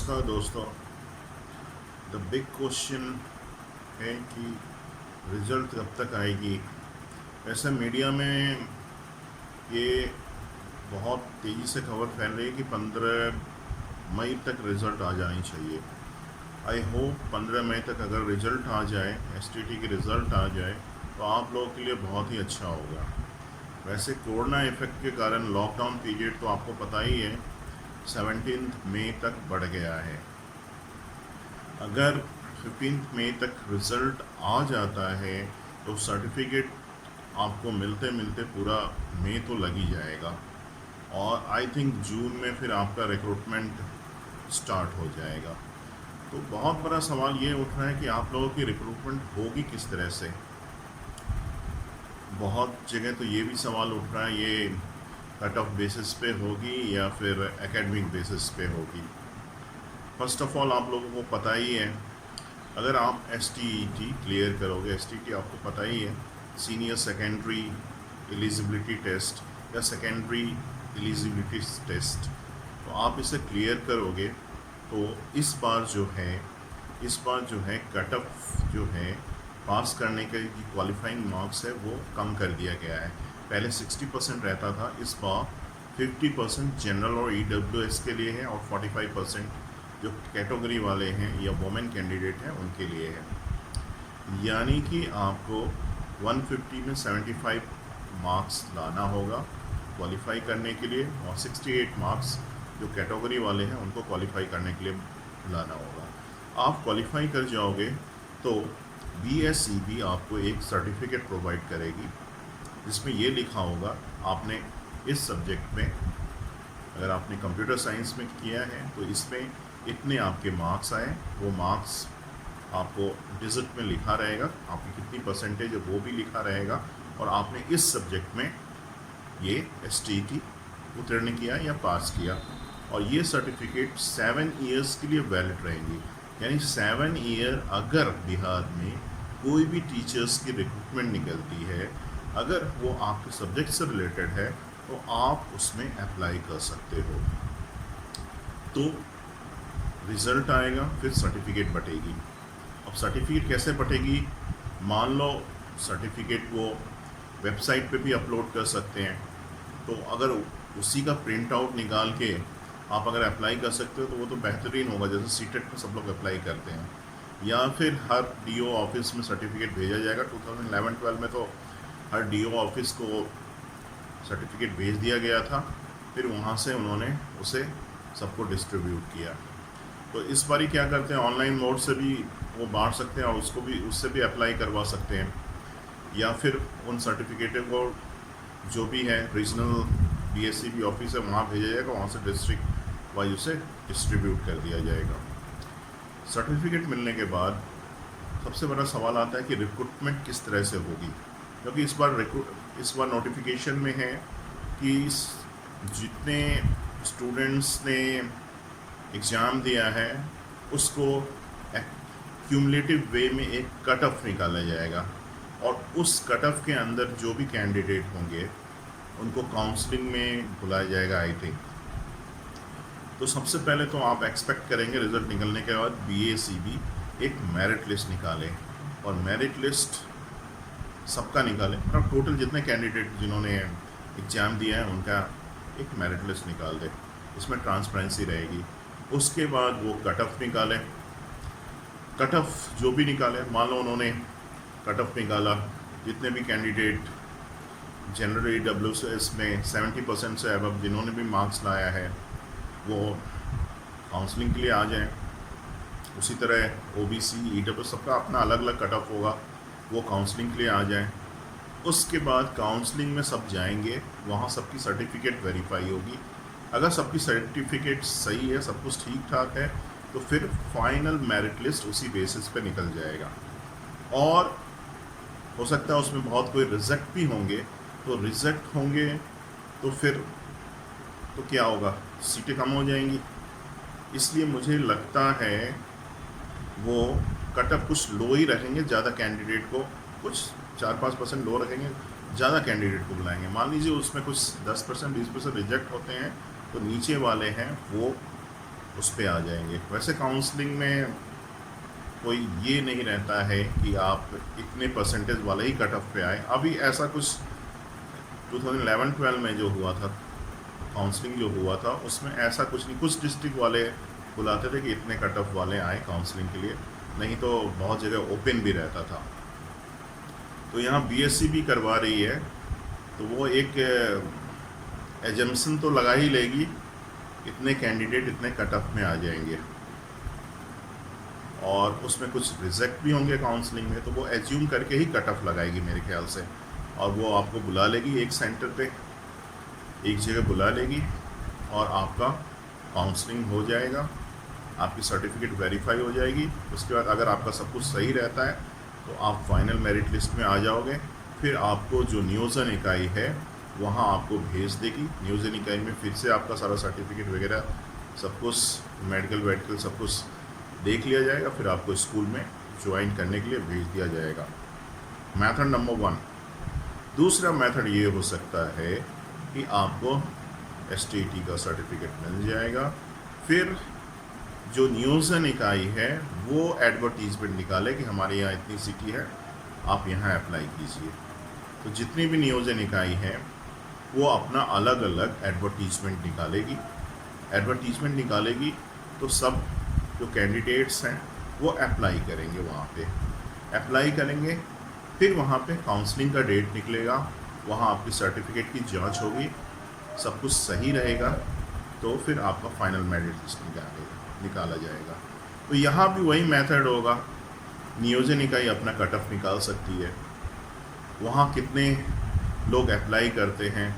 नमस्कार दोस्तों। The big question है कि रिज़ल्ट कब तक आएगी। ऐसे मीडिया में ये बहुत तेज़ी से खबर फैल रही है कि 15 मई तक रिज़ल्ट आ जानी चाहिए। आई होप 15 मई तक अगर रिज़ल्ट आ जाए, एसटीटी के रिज़ल्ट आ जाए तो आप लोगों के लिए बहुत ही अच्छा होगा। वैसे कोरोना इफ़ेक्ट के कारण लॉकडाउन पीरियड तो आपको पता ही है 17 मई तक बढ़ गया है। अगर 15 मई तक रिज़ल्ट आ जाता है तो सर्टिफिकेट आपको मिलते मिलते पूरा मई तो लग ही जाएगा और आई थिंक जून में फिर आपका रिक्रूटमेंट स्टार्ट हो जाएगा। तो बहुत बड़ा सवाल ये उठ रहा है कि आप लोगों की रिक्रूटमेंट होगी किस तरह से। बहुत जगह तो ये भी सवाल उठ रहा है ये कट ऑफ बेसिस पे होगी या फिर एकेडमिक बेसिस पे होगी। फर्स्ट ऑफ ऑल आप लोगों को पता ही है, अगर आप एसटीईटी क्लियर करोगे, एसटीईटी आपको पता ही है सीनियर सेकेंडरी एलिजिबिलिटी टेस्ट या सेकेंडरी एलिजिबिलिटी टेस्ट, तो आप इसे क्लियर करोगे तो इस बार जो है कट ऑफ जो है पास करने के जो क्वालिफाइंग मार्क्स है वो कम कर दिया गया है। पहले 60% रहता था, इस बार 50% जनरल और ईडब्ल्यूएस के लिए है और 45% जो कैटेगरी वाले हैं या वुमेन कैंडिडेट हैं उनके लिए है। यानी कि आपको 150 में 75 मार्क्स लाना होगा क्वालिफाई करने के लिए और 68 मार्क्स जो कैटेगरी वाले हैं उनको क्वालिफाई करने के लिए लाना होगा। आप क्वालिफाई कर जाओगे तो BSEB आपको एक सर्टिफिकेट प्रोवाइड करेगी जिसमें ये लिखा होगा आपने इस सब्जेक्ट में, अगर आपने कंप्यूटर साइंस में किया है तो इसमें इतने आपके मार्क्स आए, वो मार्क्स आपको डिजिट में लिखा रहेगा, आपकी कितनी परसेंटेज है वो भी लिखा रहेगा और आपने इस सब्जेक्ट में ये एसटीईटी उत्तीर्ण किया या पास किया और ये सर्टिफिकेट 7 ईयर्स के लिए वैलिड रहेंगी। यानी 7 ईयर अगर बिहार में कोई भी टीचर्स की रिक्रूटमेंट निकलती है, अगर वो आपके सब्जेक्ट से रिलेटेड है तो आप उसमें अप्लाई कर सकते हो। तो रिज़ल्ट आएगा, फिर सर्टिफिकेट बटेगी। अब सर्टिफिकेट कैसे बटेगी, मान लो सर्टिफिकेट वो वेबसाइट पे भी अपलोड कर सकते हैं, तो अगर उसी का प्रिंट आउट निकाल के आप अगर अप्लाई कर सकते हो तो वो तो बेहतरीन होगा, जैसे सीटेट में सब लोग अप्लाई करते हैं। या फिर हर डीओ ऑफिस में सर्टिफिकेट भेजा जाएगा। 2011-12 में तो हर डीओ ऑफिस को सर्टिफिकेट भेज दिया गया था, फिर वहाँ से उन्होंने उसे सबको डिस्ट्रीब्यूट किया। तो इस बारी क्या करते हैं, ऑनलाइन मोड से भी वो बांट सकते हैं और उसको भी उससे भी अप्लाई करवा सकते हैं, या फिर उन सर्टिफिकेटों को जो भी है रीजनल BSEB ऑफिस है वहाँ भेजा जाएगा, वहाँ से डिस्ट्रिक्ट वाइज उसे डिस्ट्रीब्यूट कर दिया जाएगा। सर्टिफिकेट मिलने के बाद सबसे बड़ा सवाल आता है कि रिक्रूटमेंट किस तरह से होगी, क्योंकि इस बार नोटिफिकेशन में है कि जितने स्टूडेंट्स ने एग्ज़ाम दिया है उसको क्यूमुलेटिव वे में एक कट ऑफ निकाला जाएगा और उस कट ऑफ के अंदर जो भी कैंडिडेट होंगे उनको काउंसलिंग में बुलाया जाएगा आई थिंक। तो सबसे पहले तो आप एक्सपेक्ट करेंगे रिज़ल्ट निकलने के बाद BSEB एक मेरिट लिस्ट निकाले और मेरिट लिस्ट सबका निकाले, मतलब टोटल जितने कैंडिडेट जिन्होंने एग्ज़ाम दिया है उनका एक मेरिट लिस्ट निकाल दे, इसमें ट्रांसपेरेंसी रहेगी। उसके बाद वो कट ऑफ निकाले, कट ऑफ जो भी निकाले, मान लो उन्होंने कट ऑफ निकाला, जितने भी कैंडिडेट जनरल EWS में 70% से अबव जिन्होंने भी मार्क्स लाया है वो काउंसलिंग के लिए आ जाएं। उसी तरह OBC EWS सबका अपना अलग अलग कट ऑफ होगा, वो काउंसलिंग के लिए आ जाएं। उसके बाद काउंसलिंग में सब जाएंगे, वहाँ सबकी सर्टिफिकेट वेरीफाई होगी। अगर सबकी सर्टिफिकेट सही है, सब कुछ ठीक ठाक है, तो फिर फाइनल मेरिट लिस्ट उसी बेसिस पे निकल जाएगा। और हो सकता है उसमें बहुत कोई रिजेक्ट भी होंगे, तो रिजेक्ट होंगे तो फिर तो क्या होगा, सीटें कम हो जाएंगी। इसलिए मुझे लगता है वो कट ऑफ कुछ लो ही रखेंगे, ज़्यादा कैंडिडेट को कुछ 4-5% लो रखेंगे, ज़्यादा कैंडिडेट को बुलाएंगे। मान लीजिए उसमें कुछ 10% 20% रिजेक्ट होते हैं तो नीचे वाले हैं वो उस पर आ जाएंगे। वैसे काउंसलिंग में कोई ये नहीं रहता है कि आप इतने परसेंटेज वाले ही कट ऑफ पे आए। अभी ऐसा कुछ 2011-12 में जो हुआ था, काउंसलिंग जो हुआ था, उसमें ऐसा कुछ नहीं। कुछ डिस्ट्रिक्ट वाले बुलाते थे कि इतने कट ऑफ वाले आए काउंसलिंग के लिए, नहीं तो बहुत जगह ओपन भी रहता था। तो यहाँ बीएससी भी करवा रही है, तो वो एक एजम्पशन तो लगा ही लेगी इतने कैंडिडेट इतने कट ऑफ में आ जाएंगे, और उसमें कुछ रिजेक्ट भी होंगे काउंसलिंग में, तो वो एज्यूम करके ही कट ऑफ लगाएगी मेरे ख्याल से। और वो आपको बुला लेगी एक सेंटर पे, एक जगह बुला लेगी, और आपका काउंसलिंग हो जाएगा, आपकी सर्टिफिकेट वेरीफाई हो जाएगी। उसके बाद अगर आपका सब कुछ सही रहता है तो आप फाइनल मेरिट लिस्ट में आ जाओगे। फिर आपको जो नियोजन इकाई है वहाँ आपको भेज देगी। नियोजन इकाई में फिर से आपका सारा सर्टिफिकेट वगैरह सब कुछ, मेडिकल सब कुछ देख लिया जाएगा। फिर आपको स्कूल में ज्वाइन करने के लिए भेज दिया जाएगा। Method number 1। दूसरा मेथड ये हो सकता है कि आपको एसटीटी का सर्टिफिकेट मिल जाएगा। फिर जो नियोजन इकाई है वो एडवर्टीजमेंट निकाले कि हमारे यहाँ इतनी सिटी है, आप यहाँ अप्लाई कीजिए। तो जितनी भी नियोजन इकाई है वो अपना अलग अलग एडवर्टीजमेंट निकालेगी। एडवर्टीजमेंट निकालेगी तो सब जो कैंडिडेट्स हैं वो अप्लाई करेंगे, वहाँ पे अप्लाई करेंगे। फिर वहाँ पे काउंसलिंग का डेट निकलेगा, वहाँ आपकी सर्टिफिकेट की जांच होगी, सब कुछ सही रहेगा तो फिर आपका फाइनल मेरिट लिस्ट निकाला जाएगा। तो यहाँ भी वही मेथड होगा। नियोजन इकाई अपना कट ऑफ निकाल सकती है, वहाँ कितने लोग अप्लाई करते हैं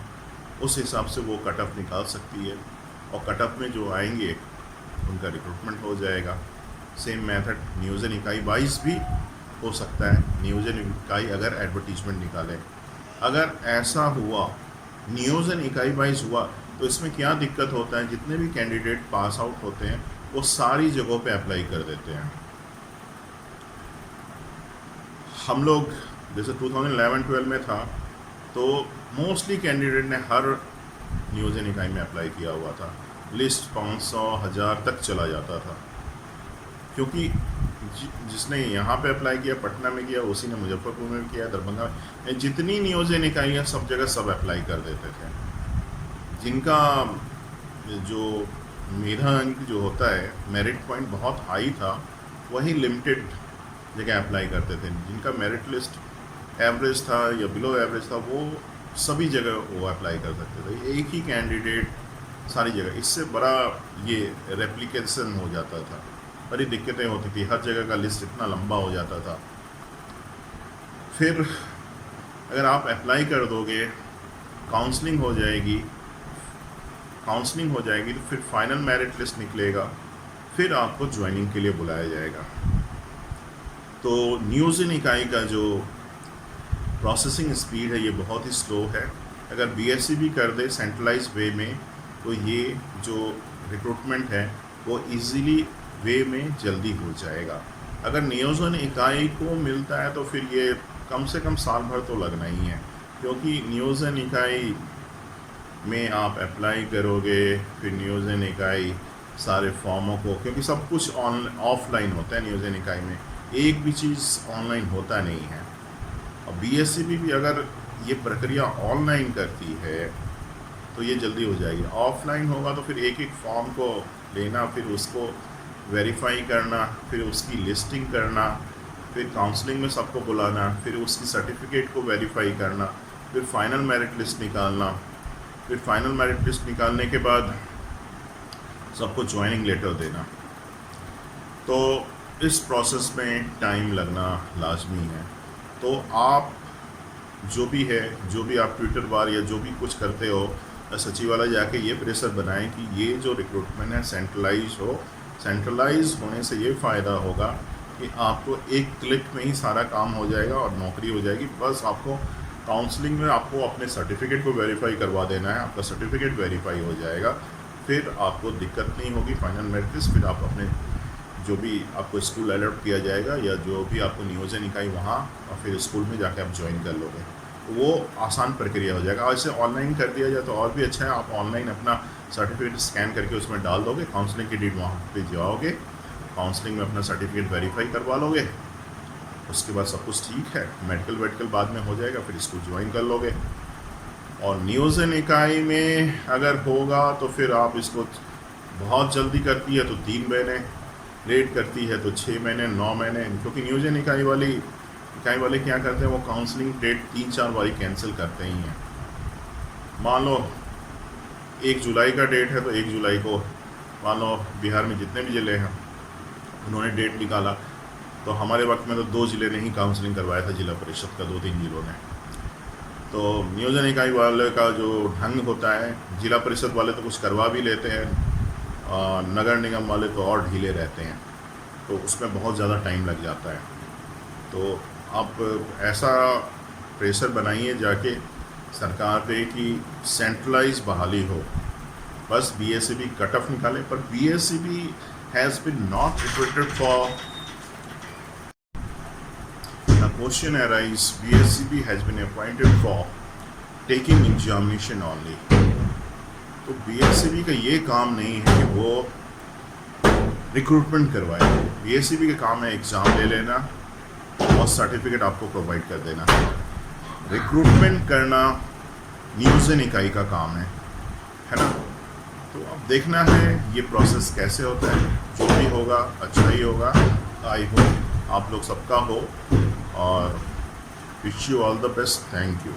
उस हिसाब से वो कट ऑफ निकाल सकती है, और कट ऑफ में जो आएंगे उनका रिक्रूटमेंट हो जाएगा। सेम मेथड नियोजन इकाई वाइज भी हो सकता है। नियोजन इकाई अगर एडवर्टीजमेंट निकाले, अगर ऐसा हुआ नियोजन इकाई वाइज हुआ तो इसमें क्या दिक्कत होता है, जितने भी कैंडिडेट पास आउट होते हैं वो सारी जगहों पे अप्लाई कर देते हैं। हम लोग जैसे 2011-12 में था तो मोस्टली कैंडिडेट ने हर नियोजन इकाई में अप्लाई किया हुआ था। लिस्ट 500-1000 तक चला जाता था, क्योंकि जिसने यहाँ पे अप्लाई किया, पटना में किया, उसी ने मुजफ्फरपुर में किया, दरभंगा में, जितनी नियोजन इकाइयाँ सब जगह सब अप्लाई कर देते थे। जिनका जो मेधा अंक जो होता है, मेरिट पॉइंट बहुत हाई था, वही लिमिटेड जगह अप्लाई करते थे। जिनका मेरिट लिस्ट एवरेज था या बिलो एवरेज था वो सभी जगह वो अप्लाई कर सकते थे। एक ही कैंडिडेट सारी जगह, इससे बड़ा ये रेप्लिकेशन हो जाता था, बड़ी दिक्कतें होती थी, हर जगह का लिस्ट इतना लंबा हो जाता था। फिर अगर आप अप्लाई कर दोगे, काउंसलिंग हो जाएगी, तो फिर फाइनल मेरिट लिस्ट निकलेगा, फिर आपको ज्वाइनिंग के लिए बुलाया जाएगा। तो नियोजन इकाई का जो प्रोसेसिंग स्पीड है ये बहुत ही स्लो है। अगर बीएससी भी कर दे सेंट्रलाइज वे में तो ये जो रिक्रूटमेंट है वो इजीली वे में जल्दी हो जाएगा। अगर नियोजन इकाई को मिलता है तो फिर ये कम से कम साल भर तो लगना ही है, क्योंकि नियोजन इकाई में आप अप्लाई करोगे, फिर नियोजन इकाई सारे फॉर्मों को, क्योंकि सब कुछ ऑफलाइन होता है नियोजन इकाई में, एक भी चीज़ ऑनलाइन होता नहीं है। और बीएससी भी अगर ये प्रक्रिया ऑनलाइन करती है तो ये जल्दी हो जाएगी। ऑफलाइन होगा तो फिर एक एक फॉर्म को लेना, फिर उसको वेरीफाई करना, फिर उसकी लिस्टिंग करना, फिर काउंसलिंग में सबको बुलाना, फिर उसकी सर्टिफिकेट को वेरीफाई करना, फिर फाइनल मेरिट लिस्ट निकालना, फिर फाइनल मेरिट लिस्ट निकालने के बाद सबको ज्वाइनिंग लेटर देना। तो इस प्रोसेस में टाइम लगना लाजमी है। तो आप जो भी आप ट्विटर बार या जो भी कुछ करते हो, सचिवालय जाके ये प्रेशर बनाएं कि ये जो रिक्रूटमेंट है सेंट्रलाइज हो। सेंट्रलाइज होने से ये फ़ायदा होगा कि आपको एक क्लिक में ही सारा काम हो जाएगा और नौकरी हो जाएगी। बस आपको काउंसलिंग में आपको अपने सर्टिफिकेट को वेरीफाई करवा देना है, आपका सर्टिफिकेट वेरीफाई हो जाएगा, फिर आपको दिक्कत नहीं होगी फाइनल मेरिट लिस्ट। फिर आप अपने जो भी आपको स्कूल अलॉट किया जाएगा या जो भी आपको नियोजन इकाई वहाँ, और फिर स्कूल में जाके आप ज्वाइन कर लोगे, वो आसान प्रक्रिया हो जाएगा। और इसे ऑनलाइन कर दिया जाए तो और भी अच्छा है। आप ऑनलाइन अपना सर्टिफिकेट स्कैन करके उसमें डाल दोगे, काउंसलिंग की डेट वहाँ पे जाओगे, काउंसलिंग में अपना सर्टिफिकेट वेरीफाई करवा लोगे, उसके बाद सब कुछ ठीक है, मेडिकल वेडिकल बाद में हो जाएगा, फिर इसको ज्वाइन कर लोगे। और नियोजन इकाई में अगर होगा तो फिर आप इसको, बहुत जल्दी करती है तो 3 महीने, लेट करती है तो 6 महीने 9 महीने, क्योंकि नियोजन इकाई वाले क्या करते हैं, वो काउंसलिंग डेट 3-4 बारी कैंसिल करते ही हैं। मान लो 1 जुलाई का डेट है तो 1 जुलाई को, मान लो बिहार में जितने भी ज़िले हैं उन्होंने डेट निकाला, तो हमारे वक्त में तो 2 ज़िले ने ही काउंसलिंग करवाया था, जिला परिषद का 2-3 ज़िलों ने। तो नियोजन इकाई वाले का जो ढंग होता है, जिला परिषद वाले तो कुछ करवा भी लेते हैं, नगर निगम वाले तो और ढीले रहते हैं, तो उसमें बहुत ज़्यादा टाइम लग जाता है। तो आप ऐसा प्रेशर बनाइए जाके सरकार पे कि सेंट्रलाइज बहाली हो, बस BSEB कट ऑफ निकाले। पर BSEB has been not recruited for, the question arise, BSEB has been appointed for taking examination only। तो BSEB का ये काम नहीं है कि वो रिक्रूटमेंट करवाए, BSEB का काम है एग्ज़ाम ले लेना और सर्टिफिकेट आपको प्रोवाइड कर देना। रिक्रूटमेंट करना नियोजन इकाई का काम है ना। तो अब देखना है ये प्रोसेस कैसे होता है, जो भी होगा अच्छा ही होगा। आई होप आप लोग सबका हो, और wish you all the best. Thank you.